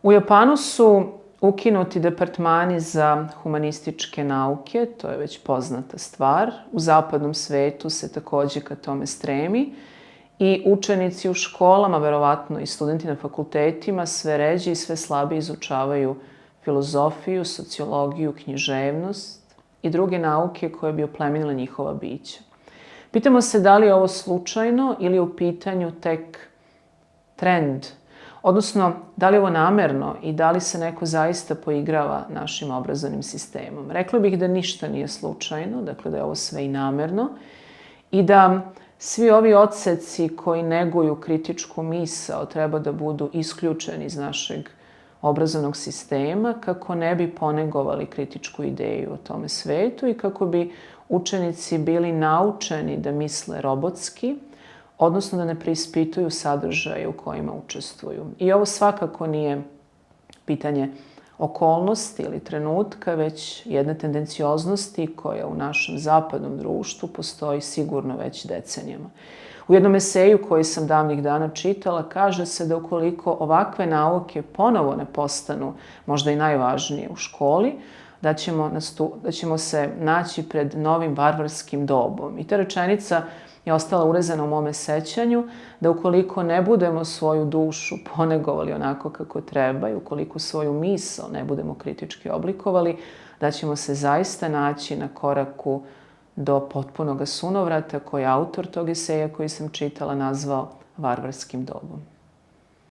U Japanu su ukinuti departmani za humanističke nauke, to je već poznata stvar. U zapadnom svetu se takođe ka tome stremi i učenici u školama, verovatno i studenti na fakultetima, sve ređe i sve slabije izučavaju filozofiju, sociologiju, književnost i druge nauke koje bi oplemenile njihova bića. Pitamo se da li je ovo slučajno ili je u pitanju tek trend, odnosno da li je ovo namerno i da li se neko zaista poigrava našim obrazovnim sistemom. Rekla bih da ništa nije slučajno, dakle da je ovo sve i namerno i da svi ovi odseci koji neguju kritičku misao treba da budu isključeni iz našeg obrazovnog sistema kako ne bi ponegovali kritičku ideju o tome svetu i kako bi učenici bili naučeni da misle robotski, odnosno da ne preispituju sadržaje u kojima učestvuju. I ovo svakako nije pitanje okolnosti ili trenutka, već jedne tendencioznosti koja u našem zapadnom društvu postoji sigurno već decenijama. U jednom eseju koji sam davnih dana čitala kaže se da ukoliko ovakve nauke ponovo ne postanu možda i najvažnije u školi, da ćemo se naći pred novim varvarskim dobom. I ta rečenica je ostala urezana u mome sećanju, da ukoliko ne budemo svoju dušu ponegovali onako kako treba i ukoliko svoju misao ne budemo kritički oblikovali, da ćemo se zaista naći na koraku do potpunog sunovrata koji je autor tog eseja koji sam čitala nazvao varvarskim dobom.